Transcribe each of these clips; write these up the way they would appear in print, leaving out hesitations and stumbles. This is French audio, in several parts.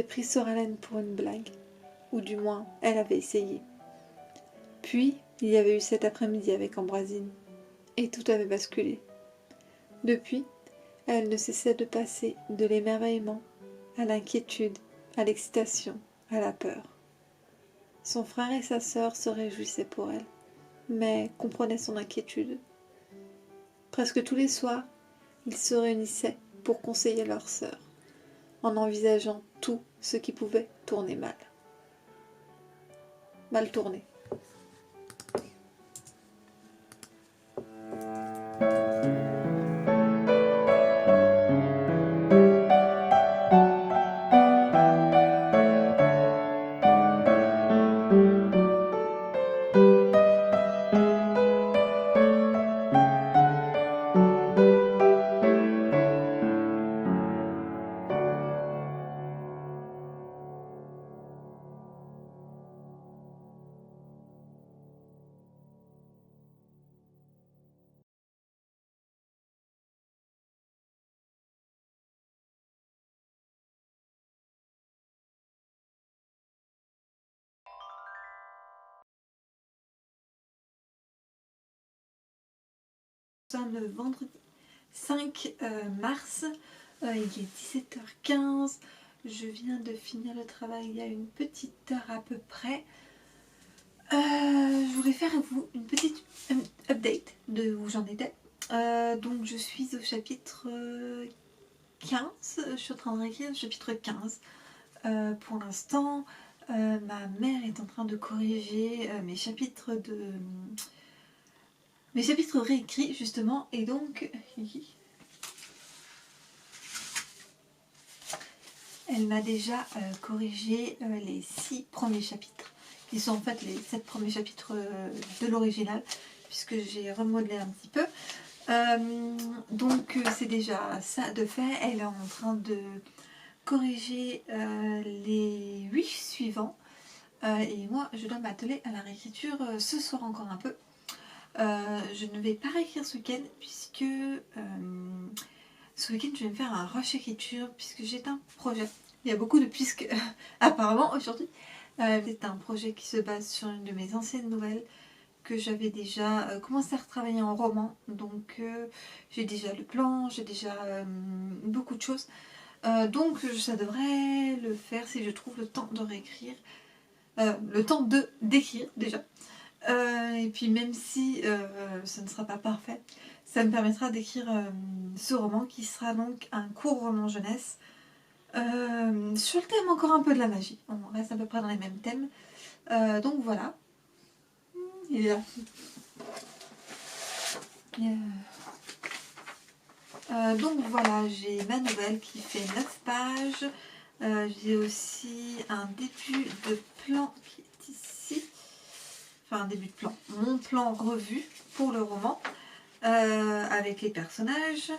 pris Soralène pour une blague, ou du moins elle avait essayé. Puis il y avait eu cet après-midi avec Ambroisine, et tout avait basculé. Depuis, elle ne cessait de passer de l'émerveillement à l'inquiétude, à l'excitation, à la peur. Son frère et sa sœur se réjouissaient pour elle, mais comprenaient son inquiétude. Presque tous les soirs, ils se réunissaient pour conseiller leur sœur, en envisageant tout ce qui pouvait tourner mal. Mal tourné. Nous sommes le vendredi 5 mars, il est 17h15, je viens de finir le travail il y a une petite heure à peu près. Je voulais faire à vous une petite update de où j'en étais. Donc je suis au chapitre 15, je suis en train de réécrire le chapitre 15. Pour l'instant, ma mère est en train de corriger mes chapitres réécrits justement, et donc elle m'a déjà corrigé les 6 premiers chapitres, qui sont en fait les 7 premiers chapitres de l'original, puisque j'ai remodelé un petit peu. Donc c'est déjà ça de fait. Elle est en train de corriger les 8 suivants. Et moi je dois m'atteler à la réécriture ce soir encore un peu. Je ne vais pas réécrire ce week-end, puisque ce week-end je vais me faire un rush écriture, puisque j'ai un projet. Il y a beaucoup de puisque apparemment aujourd'hui. C'est un projet qui se base sur une de mes anciennes nouvelles que j'avais déjà commencé à retravailler en roman. Donc j'ai déjà le plan, j'ai déjà beaucoup de choses. Donc ça devrait le faire si je trouve le temps de réécrire. Le temps d'écrire déjà. Et puis même si ça ne sera pas parfait, ça me permettra d'écrire ce roman qui sera donc un court roman jeunesse. Sur le thème encore un peu de la magie. On reste à peu près dans les mêmes thèmes. Donc voilà. Il est là. Donc voilà, j'ai ma nouvelle qui fait 9 pages. J'ai aussi un début de plan qui est ici. Enfin un début de plan. Mon plan revu pour le roman. Avec les personnages.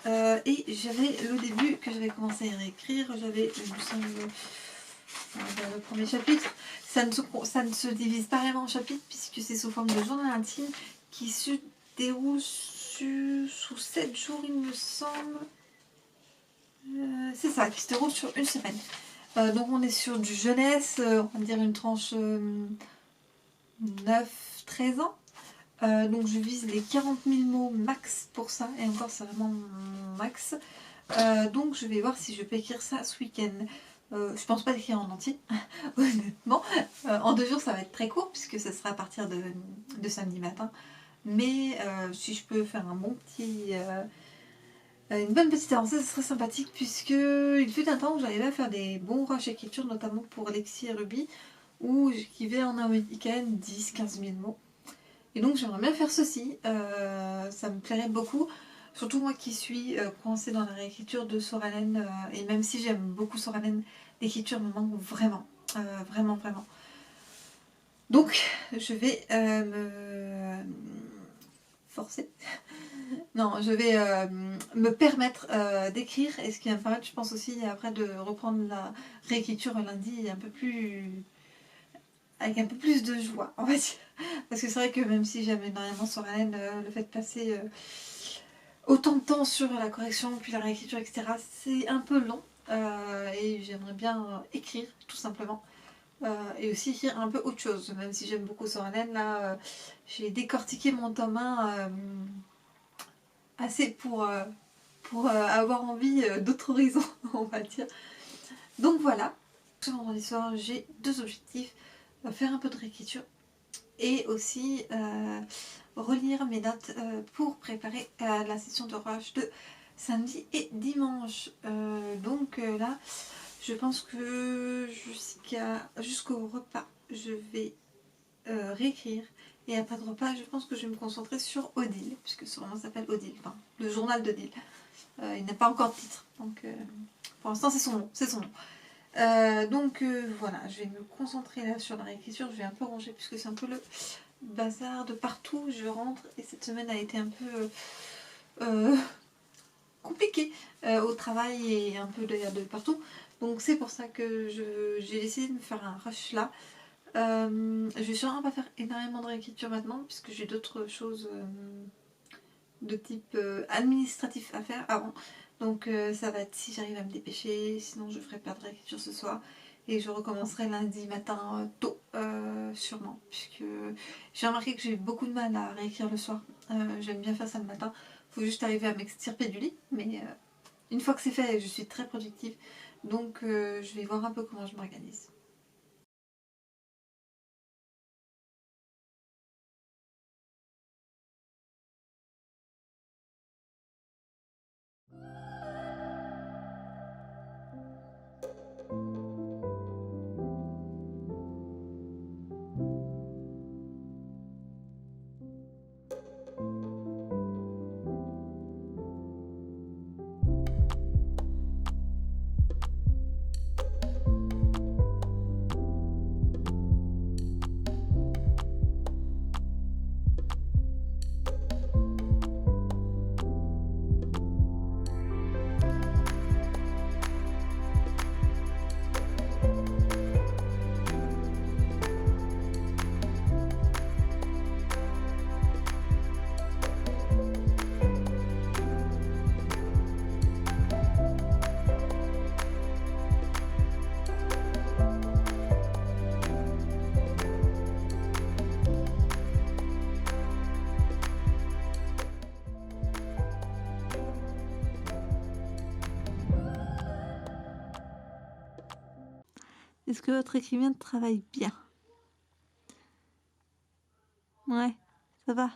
Et j'avais le début que j'avais commencé à réécrire. J'avais, il me semble, le premier chapitre. Ça ne se divise pas vraiment en chapitres, puisque c'est sous forme de journal intime qui se déroule sous 7 jours, il me semble. C'est ça, qui se déroule sur une semaine. Donc on est sur du jeunesse, on va dire une tranche 9-13 ans. Donc je vise les 40 000 mots max pour ça, et encore c'est vraiment mon max. Donc je vais voir si je peux écrire ça ce week-end. Je pense pas l'écrire en entier, honnêtement. En 2 jours ça va être très court, puisque ça sera à partir de samedi matin. Mais si je peux faire un bon petit... une bonne petite avancée, ce serait sympathique, puisque il fut un temps où j'arrivais à faire des bons rushs écriture, notamment pour Lexi et Ruby, où j'écrivais en un week-end 10-15 000 mots. Et donc j'aimerais bien faire ceci, ça me plairait beaucoup, surtout moi qui suis coincée dans la réécriture de Soralène, et même si j'aime beaucoup Soralène, l'écriture me manque vraiment, vraiment. Donc je vais me forcer, non, je vais me permettre d'écrire, et ce qui va me permettre, je pense aussi, après de reprendre la réécriture lundi un peu plus... avec un peu plus de joie, on va dire. Parce que c'est vrai que même si j'aime énormément Soralène, le fait de passer autant de temps sur la correction, puis la réécriture, etc., c'est un peu long. et j'aimerais bien écrire tout simplement. Et aussi écrire un peu autre chose, même si j'aime beaucoup Soranen. Là, j'ai décortiqué mon tome 1 assez pour avoir envie d'autres horizons, on va dire. Donc voilà, ce vendredi soir, j'ai 2 objectifs. Faire un peu de réécriture et aussi relire mes notes pour préparer la session de rush de samedi et dimanche. Donc là, je pense que jusqu'au repas, je vais réécrire. Et après le repas, je pense que je vais me concentrer sur Odile, puisque ce roman s'appelle Odile, enfin le journal d'Odile. Il n'a pas encore de titre, donc pour l'instant c'est son nom. Donc voilà, je vais me concentrer là sur la réécriture. Je vais un peu ranger puisque c'est un peu le bazar de partout. Je rentre et cette semaine a été un peu compliquée au travail et un peu d'ailleurs de partout. Donc c'est pour ça que j'ai décidé de me faire un rush là. Je vais sûrement pas faire énormément de réécriture maintenant puisque j'ai d'autres choses de type administratif à faire avant. Donc ça va être si j'arrive à me dépêcher, sinon je ferai pas de réécriture ce soir. Et je recommencerai lundi matin tôt, sûrement. Puisque j'ai remarqué que j'ai eu beaucoup de mal à réécrire le soir. J'aime bien faire ça le matin. Faut juste arriver à m'extirper du lit. Mais une fois que c'est fait, je suis très productive. Donc je vais voir un peu comment je m'organise. Est-ce que votre écrivain travaille bien? Ouais, ça va.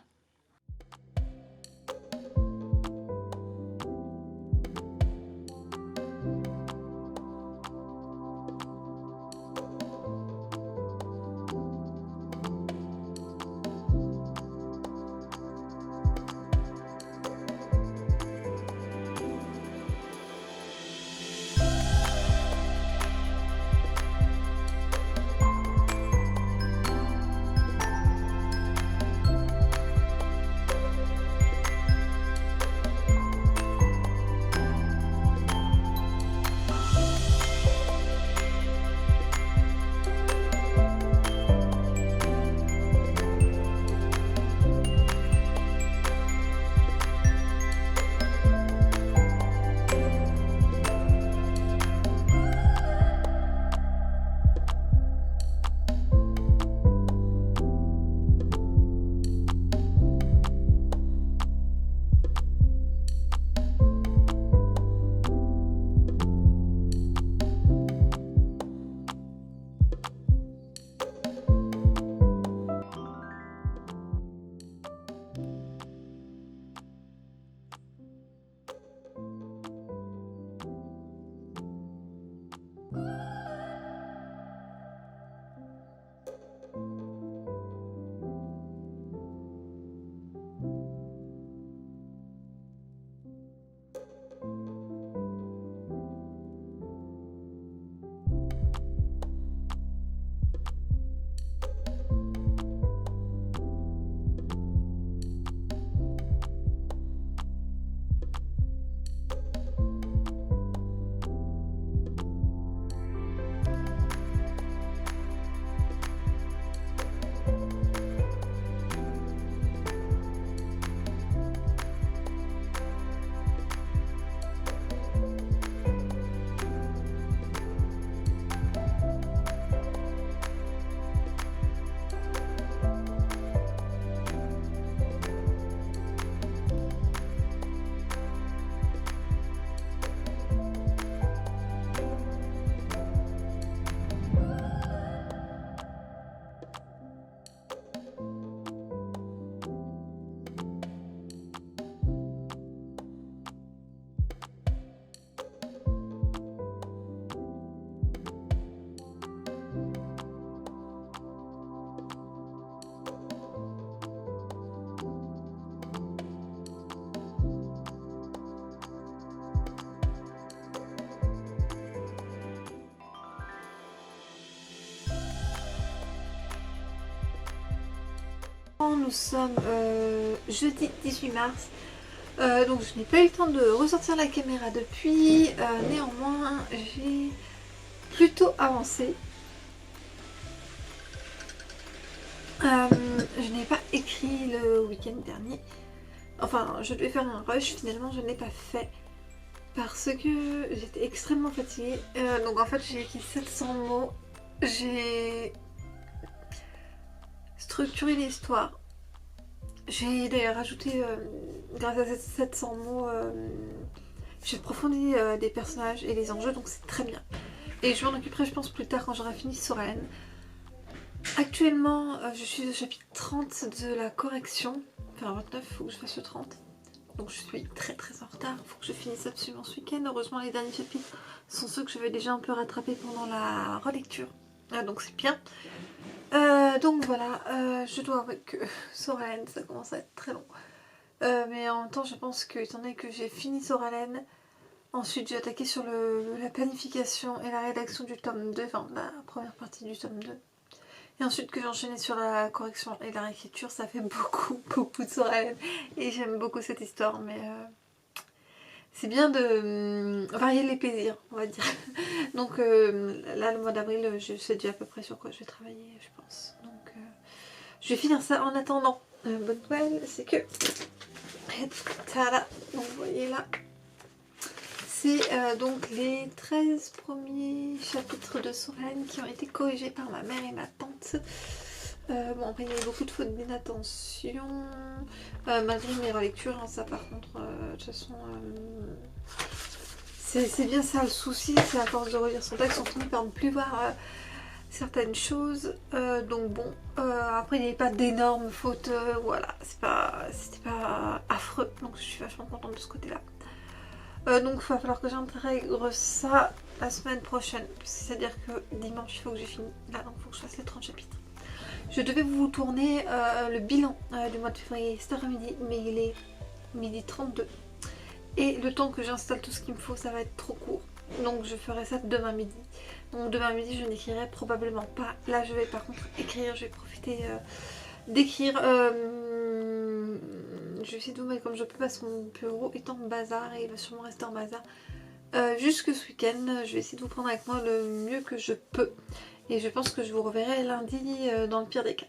Nous sommes jeudi 18 mars, donc je n'ai pas eu le temps de ressortir la caméra depuis, néanmoins j'ai plutôt avancé. Je n'ai pas écrit le week-end dernier, enfin je devais faire un rush, finalement je ne l'ai pas fait parce que j'étais extrêmement fatiguée. Donc en fait j'ai écrit 700 mots, j'ai structuré l'histoire. J'ai d'ailleurs ajouté, grâce à ces 700 mots, j'ai approfondi des personnages et les enjeux, donc c'est très bien. Et je m'en occuperai, je pense, plus tard quand j'aurai fini Sorellen. Actuellement, je suis au chapitre 30 de la correction, enfin 29, il faut que je fasse le 30. Donc je suis très en retard, il faut que je finisse absolument ce week-end. Heureusement, les derniers chapitres sont ceux que je vais déjà un peu rattraper pendant la relecture. Donc c'est bien. Donc voilà, je dois avouer que Sorellen, ça commence à être très long. Mais en même temps, je pense que, étant donné que j'ai fini Sorellen, ensuite j'ai attaqué sur la planification et la rédaction du tome 2, enfin la première partie du tome 2. Et ensuite que j'ai enchaîné sur la correction et la réécriture, ça fait beaucoup de Sorellen. Et j'aime beaucoup cette histoire, mais c'est bien de varier les plaisirs, on va dire. Donc là, le mois d'avril, je sais déjà à peu près sur quoi je vais travailler, je pense. Donc je vais finir ça en attendant. Bonne nouvelle, c'est que... Tada. Donc vous voyez là, c'est donc les 13 premiers chapitres de Sorellen qui ont été corrigés par ma mère et ma tante. Bon, après il y a eu beaucoup de fautes d'inattention, malgré mes relectures, hein, ça par contre, de toute façon, c'est bien ça le souci, c'est à force de relire son texte, on finit par ne plus voir certaines choses, donc bon, après il n'y avait pas d'énormes fautes, voilà, c'était pas affreux, donc je suis vachement contente de ce côté-là. Donc il va falloir que j'intègre ça la semaine prochaine, c'est-à-dire que dimanche il faut que j'ai fini, là donc il faut que je fasse les 30 chapitres. Je devais vous tourner le bilan du mois de février cet après-midi, mais il est midi 32. Et le temps que j'installe tout ce qu'il me faut, ça va être trop court. Donc je ferai ça demain midi. Donc demain midi, je n'écrirai probablement pas. Là, je vais par contre écrire, je vais profiter d'écrire. Je vais essayer de vous mettre comme je peux parce que mon bureau est en bazar et il va sûrement rester en bazar. Jusque ce week-end, je vais essayer de vous prendre avec moi le mieux que je peux. Et je pense que je vous reverrai lundi dans le pire des cas.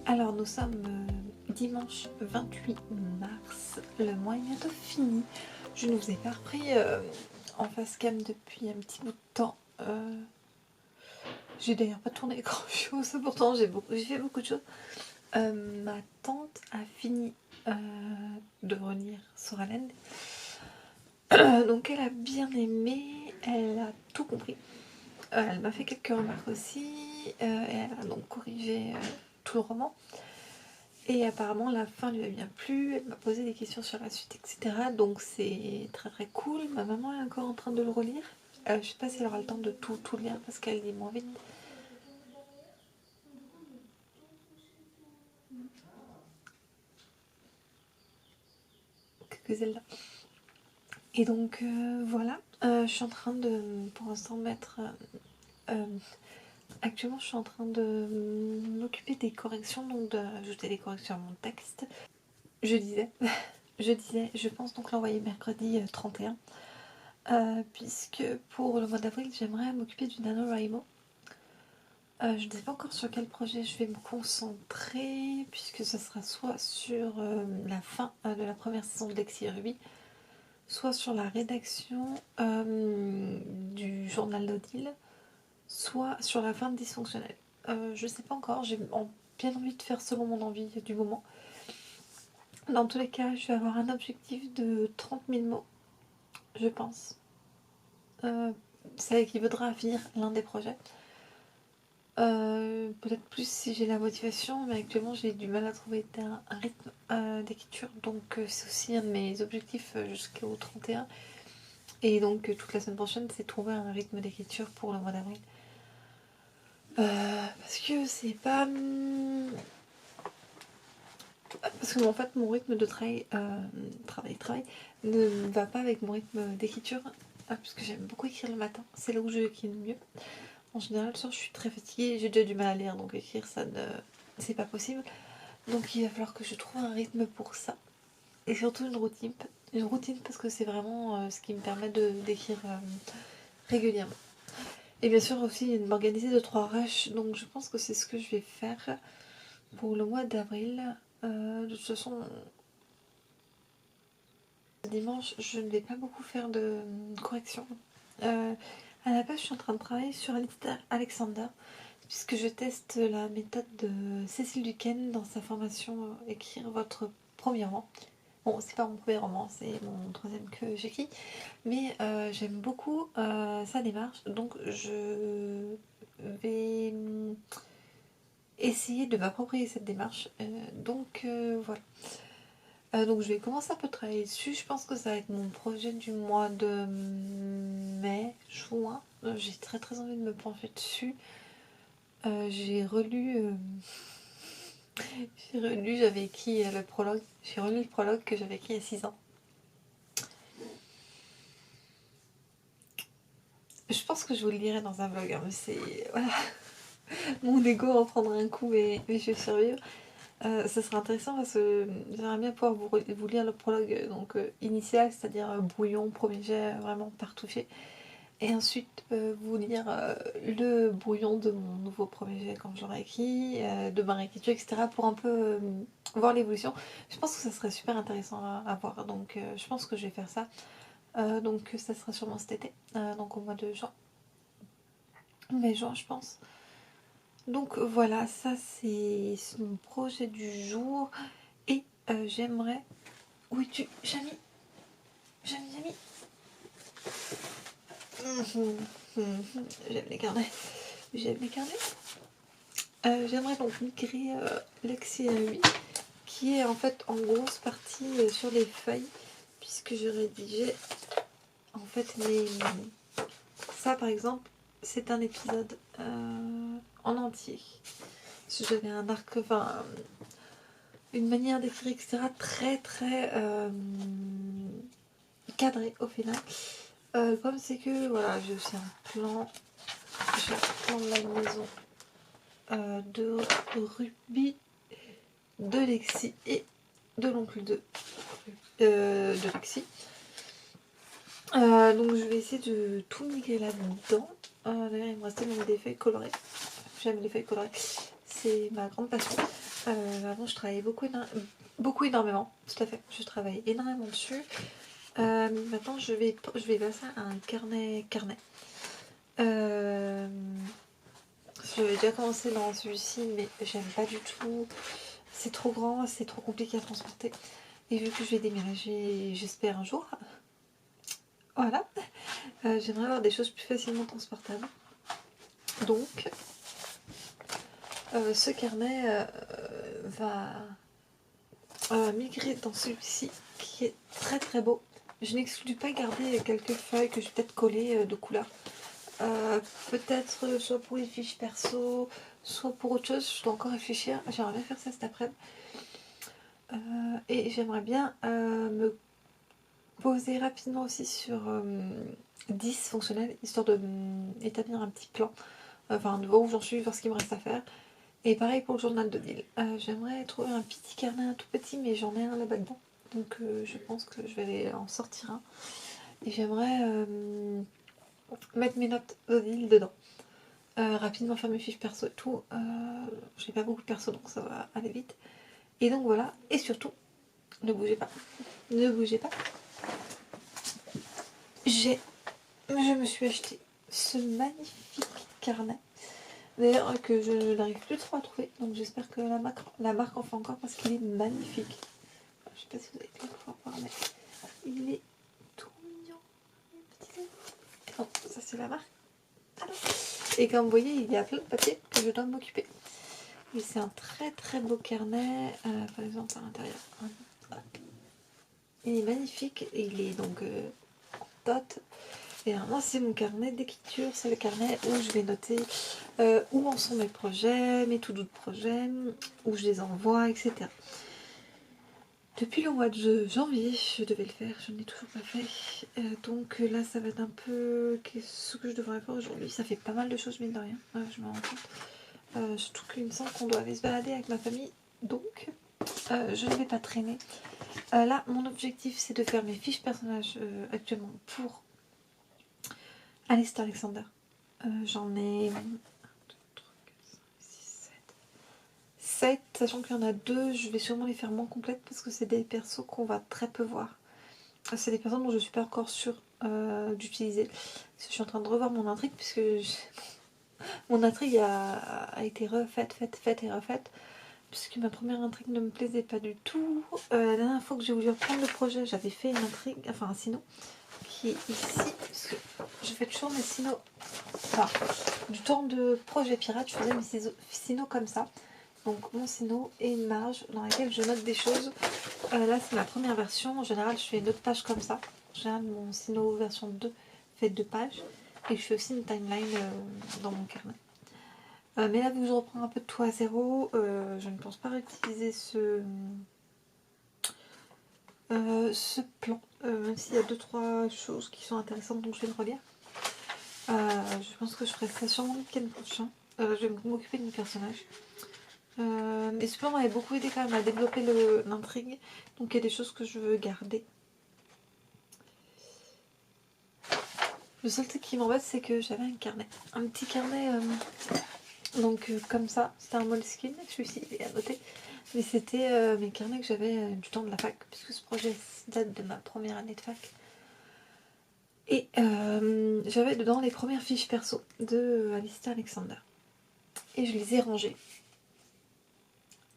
Alors nous sommes dimanche 28 mars, le mois est bientôt fini. Je ne vous ai pas repris en face cam depuis un petit bout de temps. J'ai d'ailleurs pas tourné grand chose, pourtant j'ai fait beaucoup de choses. Ma tante a fini de relire Soraland. Donc elle a bien aimé, elle a tout compris. Elle m'a fait quelques remarques aussi, et elle a donc corrigé tout le roman. Et apparemment la fin lui a bien plu, elle m'a posé des questions sur la suite, etc. Donc c'est très très cool. Ma maman est encore en train de le relire. Je sais pas si elle aura le temps de tout lire parce qu'elle lit moins vite. Que Zelda. Et donc voilà, je suis en train de, pour l'instant, mettre... actuellement, je suis en train de m'occuper des corrections, donc d'ajouter des corrections à mon texte. Je disais, je pense donc l'envoyer mercredi 31. Puisque pour le mois d'avril, j'aimerais m'occuper du NaNoWriMo. Je ne sais pas encore sur quel projet je vais me concentrer, puisque ce sera soit sur la fin de la première saison de Lexi Ruby, soit sur la rédaction du journal d'Odile, soit sur la fin de Dysfonctionnel. Je ne sais pas encore, j'ai bien envie de faire selon mon envie du moment. Dans tous les cas, je vais avoir un objectif de 30 000 mots, je pense. Ça équivaudra à finir l'un des projets. Peut-être plus si j'ai la motivation, mais actuellement j'ai du mal à trouver un rythme d'écriture, donc c'est aussi un de mes objectifs jusqu'au 31. Et donc toute la semaine prochaine, c'est trouver un rythme d'écriture pour le mois d'avril. Parce que c'est pas... Parce que en fait mon rythme de travail ne va pas avec mon rythme d'écriture, parce que j'aime beaucoup écrire le matin, c'est là où je écris le mieux. En général, le soir, je suis très fatiguée, j'ai déjà du mal à lire, donc écrire, c'est pas possible. Donc il va falloir que je trouve un rythme pour ça. Et surtout une routine parce que c'est vraiment ce qui me permet d'écrire régulièrement. Et bien sûr aussi de m'organiser de 3 rushs, donc je pense que c'est ce que je vais faire pour le mois d'avril. De toute façon, dimanche, je ne vais pas beaucoup faire de corrections. À la base, je suis en train de travailler sur Alistair Alexander, puisque je teste la méthode de Cécile Duquesne dans sa formation Écrire votre premier roman. Bon, c'est pas mon premier roman, c'est mon 3e que j'écris, mais j'aime beaucoup sa démarche, donc je vais essayer de m'approprier cette démarche. Donc voilà. Donc je vais commencer un peu à travailler dessus. Je pense que ça va être mon projet du mois de mai, juin. J'ai très très envie de me pencher dessus. J'ai relu, j'avais écrit le prologue. J'ai relu le prologue que j'avais écrit il y a 6 ans. Je pense que je vous le lirai dans un vlog, hein, mais c'est... Voilà. Mon ego en prendra un coup, mais je vais survivre. Ça sera intéressant parce que j'aimerais bien pouvoir vous lire le prologue donc, initial, c'est-à-dire brouillon, premier jet, vraiment partouché. Et ensuite vous lire le brouillon de mon nouveau premier jet quand je l'aurai écrit, de ma réécriture, etc. pour un peu voir l'évolution. Je pense que ça serait super intéressant à voir, donc je pense que je vais faire ça. Donc ça sera sûrement cet été, donc au mois de juin. Mai-juin, je pense. Donc voilà, ça c'est mon projet du jour. Et j'aimerais... Où es-tu, Jamy? Jamy. J'aime les carnets. J'aimerais donc migrer Lexi Ruby, qui est en fait en grosse partie sur les feuilles, puisque je rédigeais en fait ça par exemple, c'est un épisode en entier. J'avais un arc, enfin une manière d'écrire, etc. très très cadré au final. Le problème c'est que voilà, j'ai aussi un plan de la maison de Ruby, de Lexi et de l'oncle de Lexi. Donc je vais essayer de tout migrer là-dedans. D'ailleurs il me restait même des feuilles colorées. J'aime les feuilles colorées. c'est ma grande passion. Avant, je travaillais beaucoup énormément, tout à fait. Je travaille énormément dessus. Maintenant, je vais passer à un carnet. J'avais déjà commencé dans celui-ci, mais j'aime pas du tout. C'est trop grand, c'est trop compliqué à transporter. Et vu que je vais déménager, j'espère un jour, voilà, j'aimerais avoir des choses plus facilement transportables. Donc, ce carnet va migrer dans celui-ci qui est très très beau. Je n'exclus pas garder quelques feuilles que je vais peut-être coller de couleur. Peut-être soit pour les fiches perso, soit pour autre chose. Je dois encore réfléchir. J'aimerais bien faire ça cet après-midi. Et j'aimerais bien me poser rapidement aussi sur 10 fonctionnels, histoire de établir un petit plan. Enfin, de voir où j'en suis, voir ce qu'il me reste à faire. Et pareil pour le journal de deal. J'aimerais trouver un petit carnet, un tout petit, mais j'en ai un là-bas dedans. Donc je pense que je vais aller en sortir un. Et j'aimerais mettre mes notes de deal dedans. Rapidement faire mes fiches perso et tout. J'ai pas beaucoup de perso, donc ça va aller vite. Et donc voilà. Et surtout, ne bougez pas. Ne bougez pas. Je me suis acheté ce magnifique carnet. D'ailleurs, que je n'arrive plus trop à trouver. Donc j'espère que la marque en fait encore parce qu'il est magnifique. Je sais pas si vous avez pu le voir, mais il est tout mignon. Non, ça c'est la marque. Alors. Et comme vous voyez, il y a plein de papiers que je dois m'occuper. Et c'est un très très beau carnet. Par exemple, à l'intérieur. Il est magnifique. Et il est donc dot. Et moi, c'est mon carnet d'écriture. C'est le carnet où je vais noter où en sont mes projets, mes to-do de projets, où je les envoie, etc. Depuis le mois de janvier, je devais le faire, je ne l'ai toujours pas fait. Donc là, ça va être un peu ce que je devrais faire aujourd'hui. Ça fait pas mal de choses, mine de rien, je me rends compte. Surtout qu'il me semble qu'on doit aller se balader avec ma famille. Donc, je ne vais pas traîner. Là, mon objectif, c'est de faire mes fiches personnages actuellement pour Alistair Alexander. J'en ai 7, sachant qu'il y en a 2, je vais sûrement les faire moins complètes parce que c'est des persos qu'on va très peu voir. C'est des personnes dont je ne suis pas encore sûre d'utiliser. Je suis en train de revoir mon intrigue puisque mon intrigue a été refaite et refaite puisque ma première intrigue ne me plaisait pas du tout. La dernière fois que j'ai voulu reprendre le projet, j'avais fait une intrigue, enfin un sino qui est ici, parce que je fais toujours mes sinos, enfin du temps de projet pirate, je faisais mes sinos comme ça. Donc mon sino et une marge dans laquelle je note des choses. Là c'est ma première version. En général je fais une autre page comme ça. En général mon sino version 2 fait 2 pages. Et je fais aussi une timeline dans mon carnet. Mais là vu que je reprends un peu de tout à zéro, je ne pense pas réutiliser ce plan. Même s'il y a 2-3 choses qui sont intéressantes donc je vais le relire. Je pense que je ferai ça sûrement le week-end prochain. Je vais m'occuper de mes personnages. Mais ce plan m'avait beaucoup aidé quand même à développer l'intrigue. Donc il y a des choses que je veux garder. Le seul truc qui m'embête, c'est que j'avais un carnet. Un petit carnet, comme ça. C'était un Moleskine, celui-ci il est à noter. Mais c'était mes carnets que j'avais du temps de la fac. Puisque ce projet date de ma première année de fac. Et j'avais dedans les premières fiches perso de Alistair Alexander. Et je les ai rangées.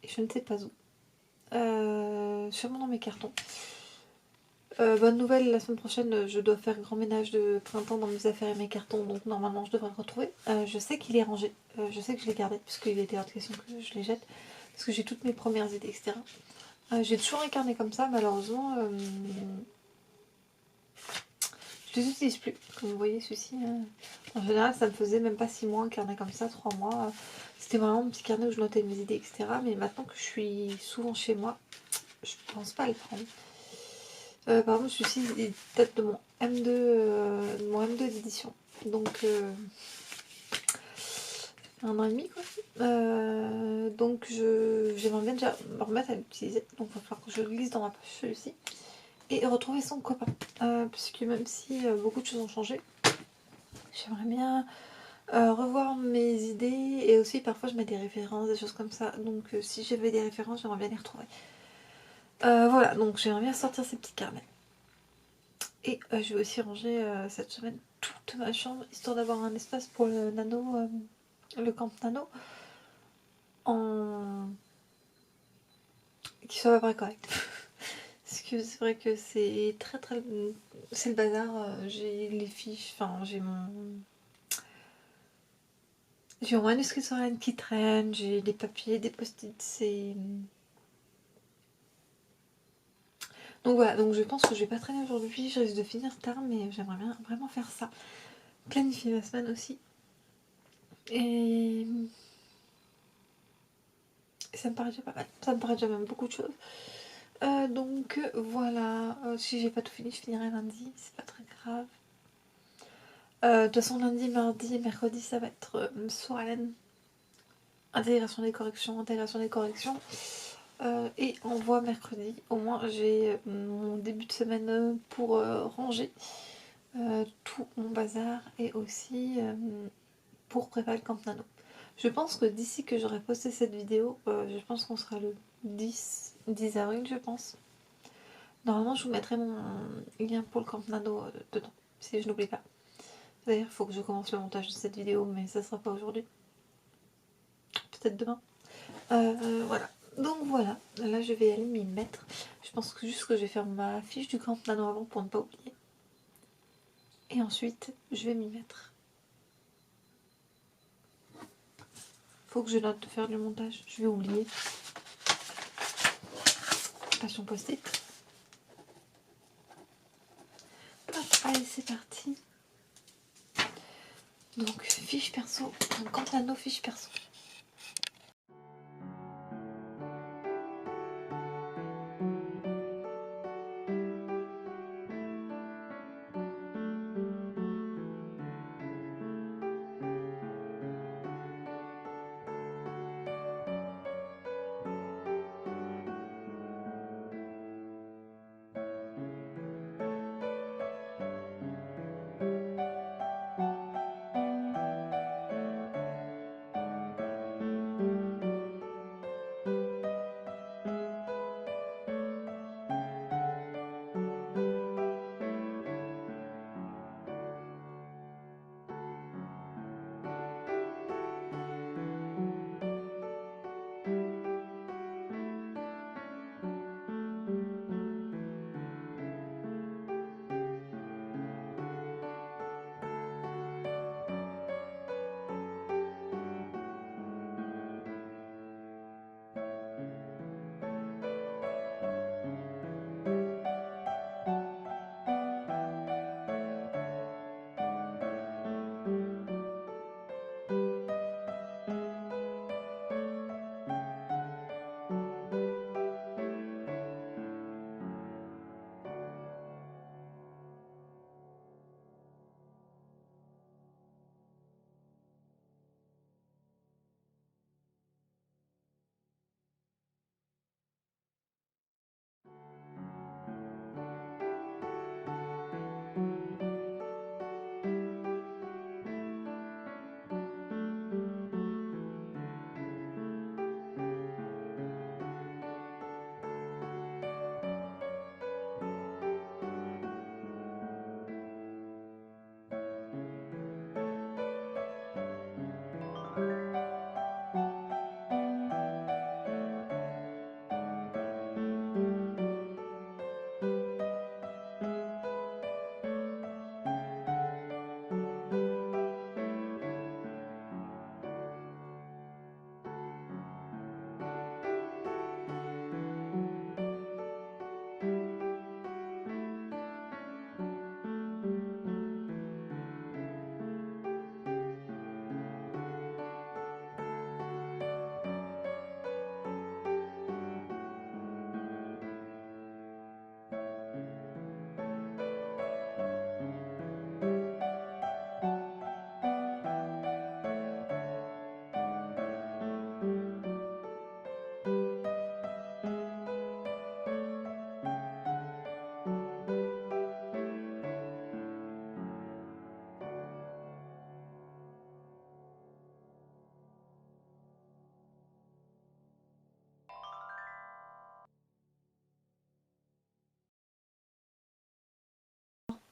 Et je ne sais pas où. Sûrement dans mes cartons. Bonne nouvelle, la semaine prochaine, je dois faire grand ménage de printemps dans mes affaires et mes cartons, donc normalement je devrais le retrouver. Je sais qu'il est rangé, je sais que je l'ai gardé, puisqu'il était hors de question que je les jette, parce que j'ai toutes mes premières idées, etc. J'ai toujours un carnet comme ça, malheureusement, je les utilise plus. Comme vous voyez, celui-ci, en général, ça me faisait même pas 6 mois un carnet comme ça, 3 mois. C'était vraiment mon petit carnet où je notais mes idées, etc. Mais maintenant que je suis souvent chez moi, je pense pas à le prendre. Par exemple, celui-ci il date de mon M2, d'édition. Donc, 1 an et demi, quoi. Donc, j'aimerais bien déjà me remettre à l'utiliser. Donc, il va falloir que je glisse dans ma poche celui-ci. Et retrouver son copain. Puisque même si beaucoup de choses ont changé, j'aimerais bien revoir mes idées, et aussi parfois je mets des références, des choses comme ça, donc si j'avais des références, j'aimerais bien les retrouver. Voilà, donc j'aimerais bien sortir ces petits carnets. Et je vais aussi ranger cette semaine toute ma chambre, histoire d'avoir un espace pour le nano, le camp nano, en... qui soit à peu près correct. Parce que c'est vrai que c'est très très... c'est le bazar, j'ai les fiches, enfin j'ai mon manuscrit sur Rennes qui traîne, j'ai des papiers, des post-it, c'est... Donc voilà, donc je pense que je vais pas traîner aujourd'hui, je risque de finir tard, mais j'aimerais bien vraiment faire ça. Planifier ma semaine aussi. Et ça me paraît déjà pas mal, ça me paraît déjà même beaucoup de choses. Donc voilà, si j'ai pas tout fini, je finirai lundi, c'est pas très grave. De toute façon, lundi, mardi, mercredi, ça va être soirée intégration des corrections, et envoi mercredi. Au moins, j'ai mon début de semaine pour ranger tout mon bazar et aussi pour préparer le camp nano. Je pense que d'ici que j'aurai posté cette vidéo, je pense qu'on sera le 10 avril, je pense. Normalement, je vous mettrai mon lien pour le camp nano dedans, si je n'oublie pas. D'ailleurs, il faut que je commence le montage de cette vidéo, mais ça sera pas aujourd'hui. Peut-être demain. Voilà. Donc voilà, là je vais aller m'y mettre. Je pense que juste que je vais faire ma fiche du camp nano avant pour ne pas oublier. Et ensuite, je vais m'y mettre. Faut que je note de faire du montage, je vais oublier. Passion post-it. Allez, c'est parti. Donc, fiche perso, camp nano, fiche perso.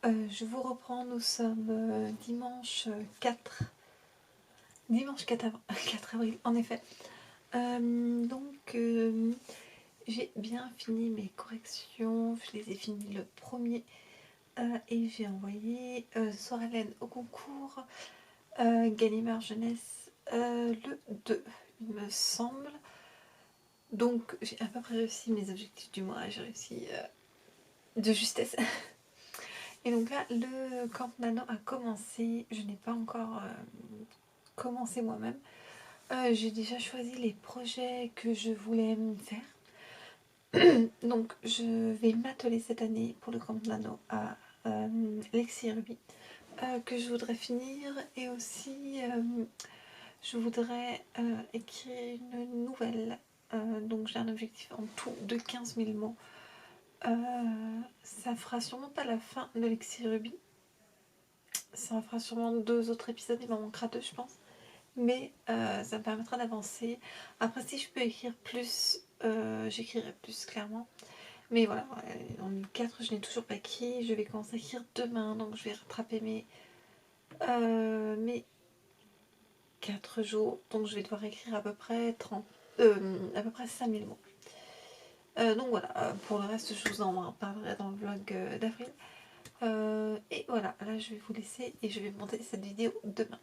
Je vous reprends, nous sommes dimanche 4 avril, en effet. J'ai bien fini mes corrections, je les ai finies le premier et j'ai envoyé Soralène au concours, Gallimard Jeunesse le 2, il me semble. Donc j'ai à peu près réussi mes objectifs du mois, j'ai réussi de justesse. Et donc là, le Camp Nano a commencé, je n'ai pas encore commencé moi-même. J'ai déjà choisi les projets que je voulais faire. Donc je vais m'atteler cette année pour le Camp Nano à Lexi Ruby que je voudrais finir, et aussi je voudrais écrire une nouvelle. Donc j'ai un objectif en tout de 15 000 mots. Ça fera sûrement pas la fin de Lexi Ruby. Ça fera sûrement 2 autres épisodes, il m'en manquera 2 je pense. Mais ça me permettra d'avancer. Après, si je peux écrire plus, j'écrirai plus clairement. Mais voilà, en 4 je n'ai toujours pas écrit. Je vais commencer à écrire demain, donc je vais rattraper mes 4 jours. Donc je vais devoir écrire à peu près 5000 mots. Donc voilà, pour le reste je vous en parlerai dans le vlog d'avril. Et voilà, là je vais vous laisser et je vais monter cette vidéo demain.